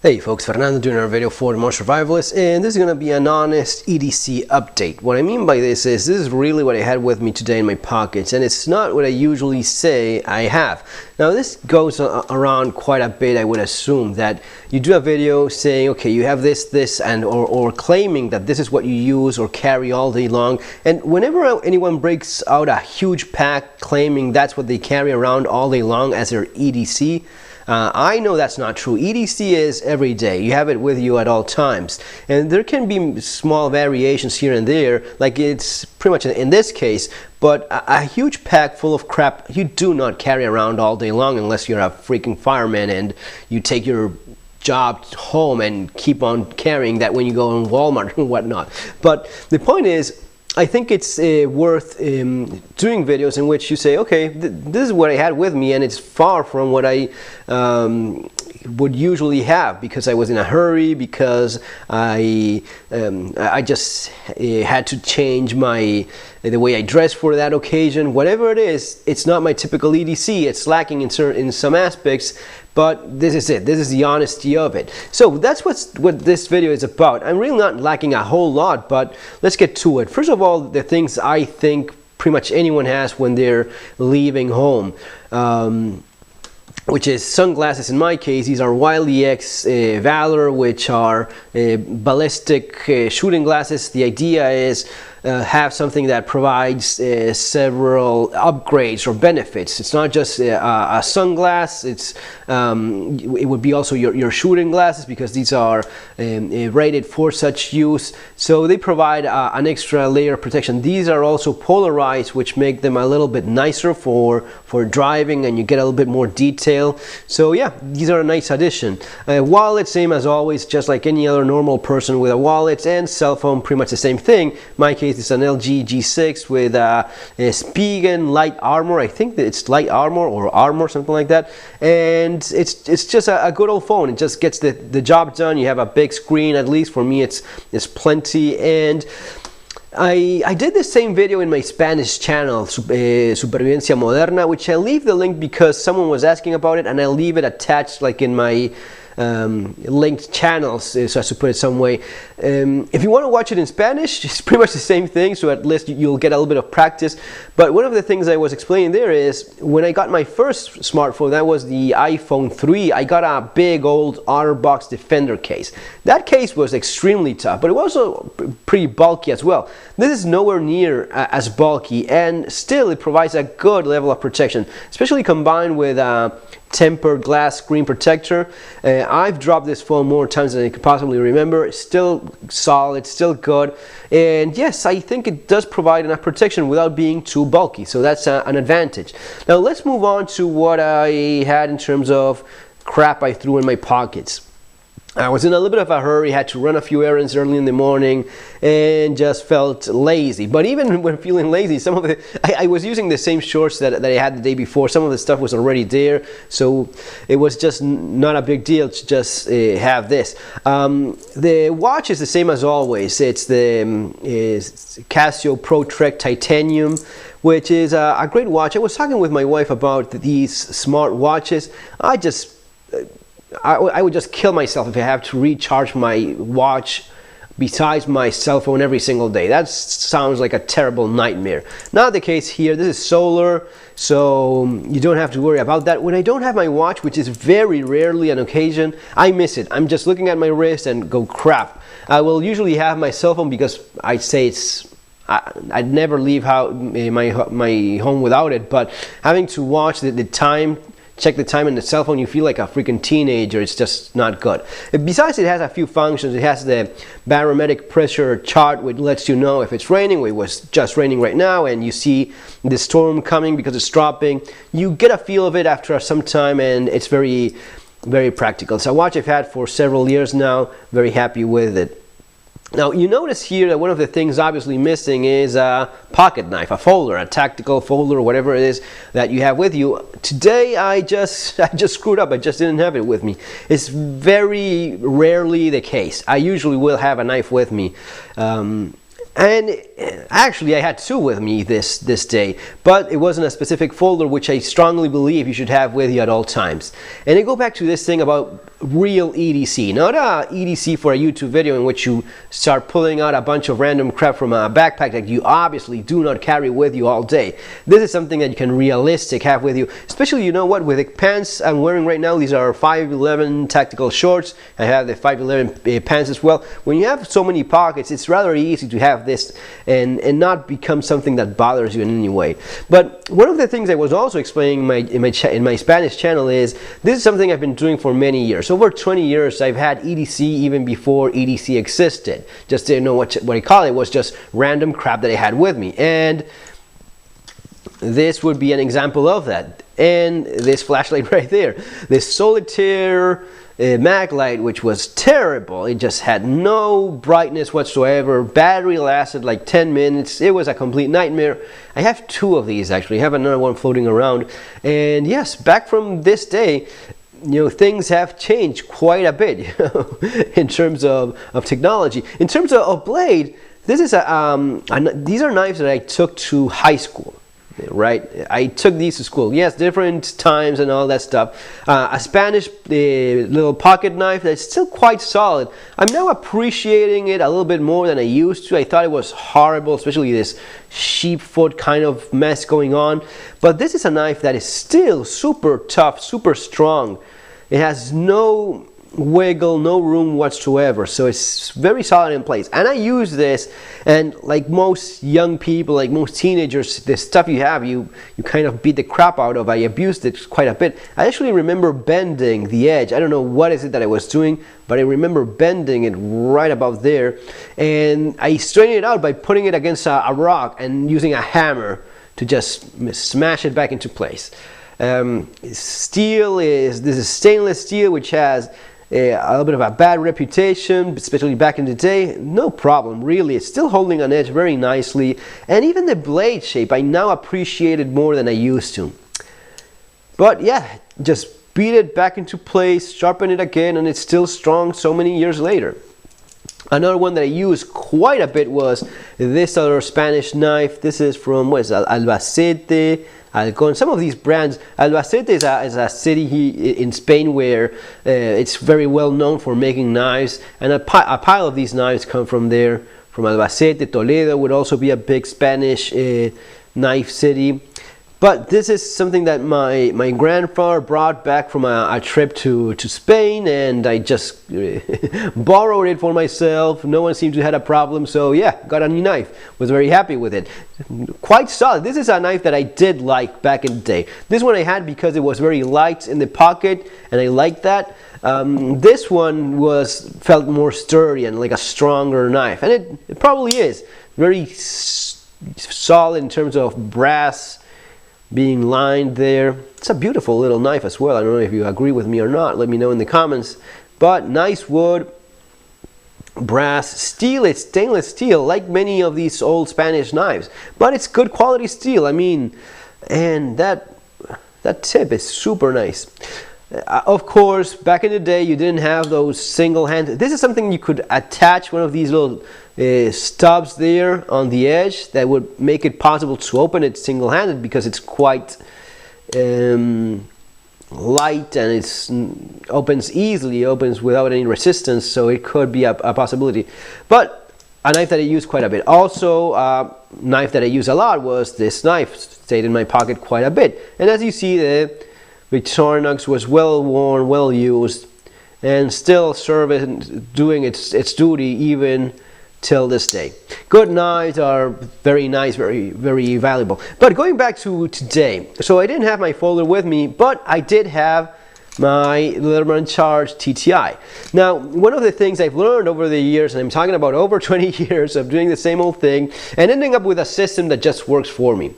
Hey folks, Fernando doing our video for the More Survivalists, and this is going to be an honest EDC update. What I mean by this is really what I had with me today in my pockets, and it's not what I usually say I have. Now this goes around quite a bit. I would assume that you do a video saying, okay, you have this, and or claiming that this is what you use or carry all day long, and whenever anyone breaks out a huge pack claiming that's what they carry around all day long as their EDC, I know that's not true. EDC is every day. You have it with you at all times. And there can be small variations here and there, like it's pretty much in this case, but a huge pack full of crap you do not carry around all day long unless you're a freaking fireman and you take your job home and keep on carrying that when you go in Walmart and whatnot. But the point is, I think it's worth doing videos in which you say, okay, this is what I had with me, and it's far from what I would usually have, because I was in a hurry, because I just had to change the way I dress for that occasion. Whatever it is, it's not my typical EDC. It's lacking in some aspects, but this is it. This is the honesty of it. So that's what this video is about. I'm really not lacking a whole lot, but let's get to it. First of all, the things I think pretty much anyone has when they're leaving home, which is sunglasses. In my case, these are Wiley X Valor, which are ballistic shooting glasses. The idea is have something that provides several upgrades or benefits. It's not just a sunglass, it would be also your shooting glasses, because these are rated for such use. So they provide an extra layer of protection. These are also polarized, which make them a little bit nicer for driving, and you get a little bit more detail. So yeah, these are a nice addition. Wallet, same as always, just like any other normal person with a wallet, and cell phone, pretty much the same thing. In my case, it's an LG G6 with a Spigen light armor. I think that it's light armor or armor, something like that. And it's just a good old phone. It just gets the job done. You have a big screen. At least for me, it's plenty. And I did the same video in my Spanish channel, Supervivencia Moderna, which I leave the link because someone was asking about it, and I'll leave it attached like in my linked channels, so as to put it some way. If you want to watch it in Spanish, it's pretty much the same thing, so at least you'll get a little bit of practice. But one of the things I was explaining there is, when I got my first smartphone, that was the iPhone 3, I got a big old OtterBox Defender case. That case was extremely tough, but it was also pretty bulky as well. This is nowhere near as bulky, and still it provides a good level of protection, especially combined with tempered glass screen protector. I've dropped this phone more times than I could possibly remember. It's still solid, still good, and yes, I think it does provide enough protection without being too bulky, so that's an advantage. Now let's move on to what I had in terms of crap I threw in my pockets. I was in a little bit of a hurry, had to run a few errands early in the morning, and just felt lazy. But even when feeling lazy, some of the I was using the same shorts that I had the day before. Some of the stuff was already there, so it was just not a big deal to just have this. The watch is the same as always. It's the Casio Pro Trek Titanium, which is a great watch. I was talking with my wife about these smart watches. I would just kill myself if I have to recharge my watch besides my cell phone every single day. That sounds like a terrible nightmare. Not the case here. This is solar, so you don't have to worry about that. When I don't have my watch, which is very rarely an occasion, I miss it. I'm just looking at my wrist and go, crap. I will usually have my cell phone because I'd say I'd never leave my home without it, but having to watch the time, check the time in the cell phone, you feel like a freaking teenager. It's just not good. Besides, it has a few functions. It has the barometric pressure chart, which lets you know if it's raining. It was just raining right now, and you see the storm coming because it's dropping. You get a feel of it after some time, and it's very, very practical. It's a watch I've had for several years now. Very happy with it. Now you notice here that one of the things obviously missing is a pocket knife, a folder, a tactical folder, whatever it is that you have with you. Today I just screwed up. I just didn't have it with me. It's very rarely the case. I usually will have a knife with me. And actually I had two with me this day, but it wasn't a specific folder, which I strongly believe you should have with you at all times. And I go back to this thing about real EDC, not a EDC for a YouTube video in which you start pulling out a bunch of random crap from a backpack that you obviously do not carry with you all day. This is something that you can realistic have with you, especially, you know what, with the pants I'm wearing right now. These are 511 tactical shorts. I have the 511 pants as well. When you have so many pockets, it's rather easy to have this and not become something that bothers you in any way. But one of the things I was also explaining in my Spanish channel is this is something I've been doing for many years. Over 20 years I've had EDC even before EDC existed. Just didn't know what I call it. It was just random crap that I had with me, and this would be an example of that. And this flashlight right there, this solitaire mag light, which was terrible. It just had no brightness whatsoever. Battery lasted like 10 minutes. It was a complete nightmare. I have two of these actually. I have another one floating around. And yes, back from this day, you know, things have changed quite a bit, you know, in terms of technology. In terms of blade, this is these are knives that I took to high school. Right, I took these to school. Yes, different times and all that stuff. A Spanish little pocket knife that's still quite solid. I'm now appreciating it a little bit more than I used to. I thought it was horrible, especially this sheepfoot kind of mess going on. But this is a knife that is still super tough, super strong. It has no wiggle, no room whatsoever, so it's very solid in place. And I use this, and like most young people, like most teenagers, the stuff you have, you kind of beat the crap out of. I abused it quite a bit. I actually remember bending the edge. I don't know what is it that I was doing, but I remember bending it right about there, and I straightened it out by putting it against a rock and using a hammer to just smash it back into place. Steel is, this is stainless steel, which has a little bit of a bad reputation, especially back in the day. No problem, really. It's still holding an edge very nicely, and even the blade shape I now appreciate it more than I used to. But yeah, just beat it back into place, sharpen it again, and it's still strong so many years later. Another one that I used quite a bit was this other Spanish knife. This is from, what is that, Albacete, Halcon. Some of these brands. Albacete is a city in Spain where it's very well known for making knives, and a pile of these knives come from there, from Albacete. Toledo would also be a big Spanish knife city. But this is something that my grandfather brought back from a trip to Spain, and I just borrowed it for myself. No one seemed to have a problem, so yeah, got a new knife. Was very happy with it. Quite solid. This is a knife that I did like back in the day. This one I had because it was very light in the pocket, and I liked that. This one felt more sturdy and like a stronger knife, and it probably is. Very solid in terms of brass being lined there. It's a beautiful little knife as well. I don't know if you agree with me or not. Let me know in the comments. But nice wood, brass, steel. It's stainless steel, like many of these old Spanish knives. But it's good quality steel. I mean, and that tip is super nice. Of course, back in the day, you didn't have those single hand. This is something you could attach one of these little stubs there on the edge that would make it possible to open it single-handed, because it's quite light, and it opens easily, opens without any resistance, so it could be a possibility. But a knife that I use quite a bit. Also, a knife that I use a lot was this knife. Stayed in my pocket quite a bit, and as you see, the Victorinox was well worn, well used, and still doing its duty even till this day. Good knives are very nice, very, very valuable. But going back to today, so I didn't have my folder with me, but I did have my Leatherman Charge TTI. Now, one of the things I've learned over the years, and I'm talking about over 20 years of doing the same old thing and ending up with a system that just works for me.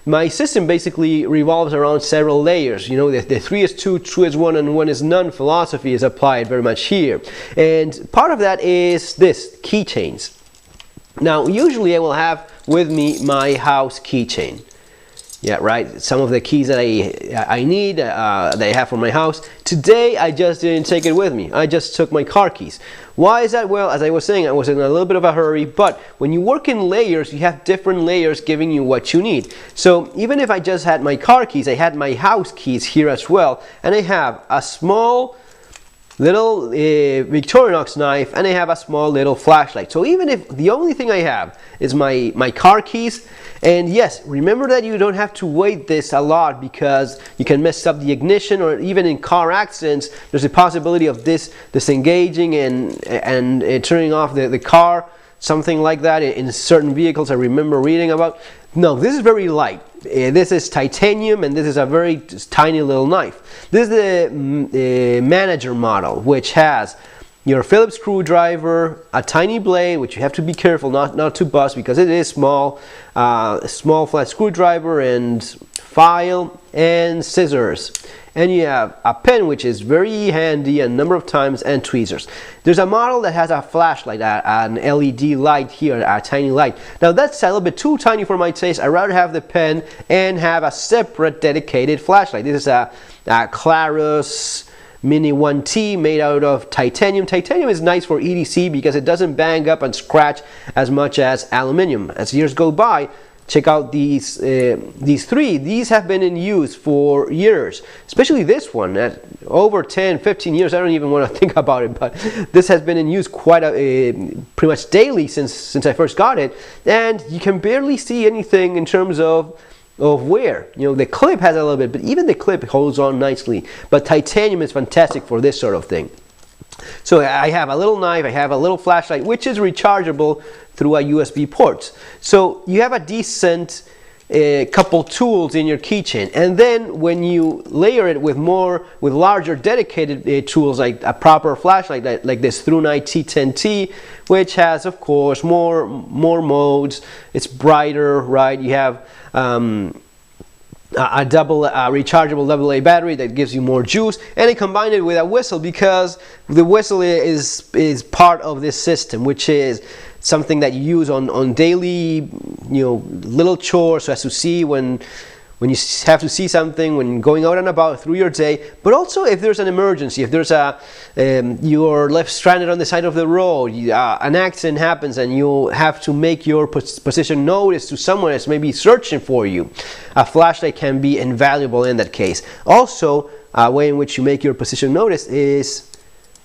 My system basically revolves around several layers. You know, the 3 is 2, 2 is 1, and 1 is none philosophy is applied very much here. And part of that is this, keychains. Now, usually I will have with me my house keychain. Yeah, right. Some of the keys that I need, that I have for my house. Today, I just didn't take it with me. I just took my car keys. Why is that? Well, as I was saying, I was in a little bit of a hurry, but when you work in layers, you have different layers giving you what you need. So even if I just had my car keys, I had my house keys here as well, and I have a small little Victorinox knife, and I have a small little flashlight. So even if the only thing I have is my car keys, and yes, remember that you don't have to weight this a lot because you can mess up the ignition, or even in car accidents there's a possibility of this disengaging and turning off the car, something like that in certain vehicles I remember reading about. No, this is very light. This is titanium, and this is a very tiny little knife. This is the manager model, which has your Phillips screwdriver, a tiny blade, which you have to be careful not to bust because it is small, a small flat screwdriver, and file and scissors. And you have a pen, which is very handy a number of times, and tweezers. There's a model that has a flashlight, an LED light here, a tiny light. Now that's a little bit too tiny for my taste. I'd rather have the pen and have a separate dedicated flashlight. This is a Claros Mini 1T made out of titanium. Titanium is nice for EDC because it doesn't bang up and scratch as much as aluminum. As years go by, check out these three. These have been in use for years, especially this one at over 10-15 years. I don't even want to think about it, but this has been in use pretty much daily since I first got it, and you can barely see anything in terms of wear. You know, the clip has a little bit, but even the clip holds on nicely. But titanium is fantastic for this sort of thing. So I have a little knife, I have a little flashlight, which is rechargeable through a USB port. So you have a decent couple tools in your keychain, and then when you layer it with larger dedicated tools, like a proper flashlight like this ThruNite T10T, which has of course more modes. It's brighter, right? You have a rechargeable AA battery that gives you more juice, and I combined it with a whistle because the whistle is part of this system, which is something that you use on daily, little chores, so as to see when you have to see something, when going out and about through your day, but also if there's an emergency, if there's you're left stranded on the side of the road, an accident happens and you have to make your position notice to someone that's maybe searching for you. A flashlight can be invaluable in that case. Also, a way in which you make your position notice is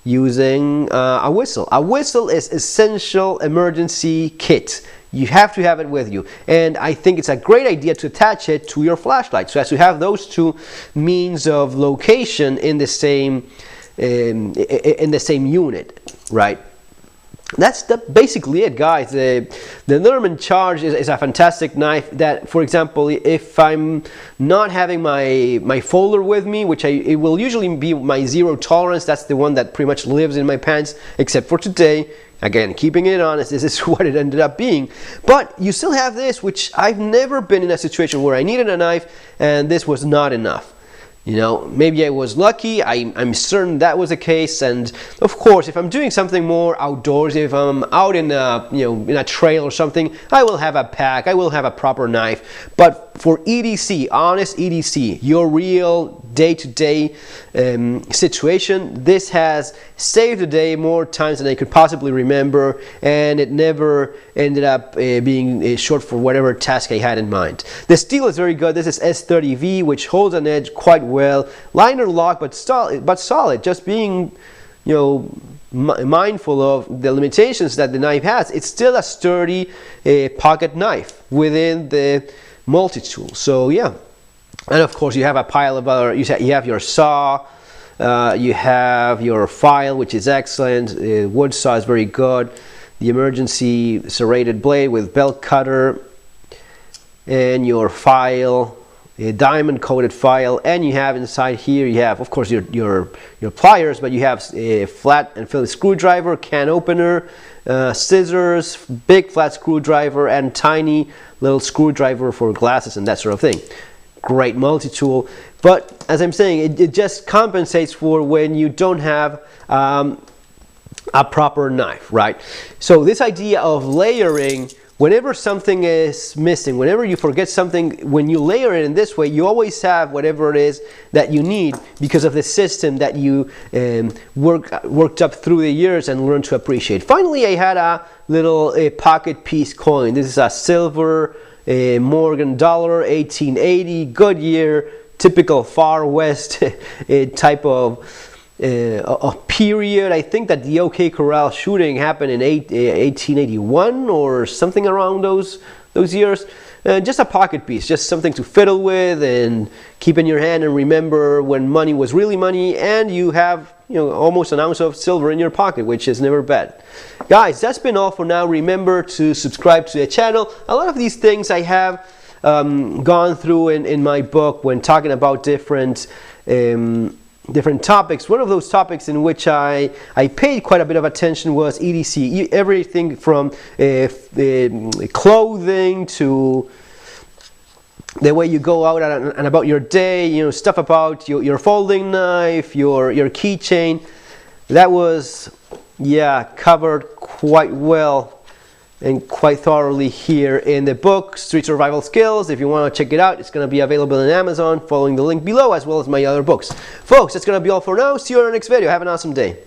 using a whistle. A whistle is essential emergency kit. You have to have it with you, and I think it's a great idea to attach it to your flashlight, so as to have those two means of location in the same unit, right? That's basically it, guys. The Leatherman Charge is a fantastic knife that, for example, if I'm not having my folder with me, which it will usually be my zero tolerance, that's the one that pretty much lives in my pants, except for today. Again, keeping it honest, this is what it ended up being. But you still have this, which I've never been in a situation where I needed a knife and this was not enough. Maybe I was lucky. I'm certain that was the case. And of course, if I'm doing something more outdoors, if I'm out in a trail or something, I will have a pack, I will have a proper knife. But for EDC, honest EDC, your real day-to-day situation, this has saved the day more times than I could possibly remember, and it never ended up being short for whatever task I had in mind. The steel is very good. This is S30V, which holds an edge quite well. Liner lock, but solid. Just being, mindful of the limitations that the knife has. It's still a sturdy pocket knife within the multi-tool. So yeah, and of course you have a pile of other. You have your saw. You have your file, which is excellent. Wood saw is very good. The emergency serrated blade with belt cutter, and your file, a diamond coated file, and you have inside here, you have of course your pliers, but you have a flat and Phillips screwdriver, can opener, scissors, big flat screwdriver, and tiny little screwdriver for glasses and that sort of thing. Great multi-tool, but as I'm saying, it just compensates for when you don't have a proper knife, right? So this idea of layering, whenever something is missing, whenever you forget something, when you layer it in this way, you always have whatever it is that you need because of the system that you worked up through the years and learned to appreciate. Finally, I had a little pocket piece coin. This is a silver Morgan dollar, 1880, Goodyear, typical Far West type of a period. I think that the OK Corral shooting happened in 1881 or something around those years. Just a pocket piece, just something to fiddle with and keep in your hand and remember when money was really money, and you have, you know, almost an ounce of silver in your pocket, which is never bad. Guys, that's been all for now. Remember to subscribe to the channel. A lot of these things I have gone through in my book when talking about different topics. One of those topics in which I paid quite a bit of attention was EDC. Everything from clothing to the way you go out and about your day, you know, stuff about your folding knife, your keychain. That was, yeah, covered quite well and quite thoroughly here in the book, Street Survival Skills. If you want to check it out, it's going to be available on Amazon, following the link below, as well as my other books. Folks, that's going to be all for now. See you in our next video. Have an awesome day.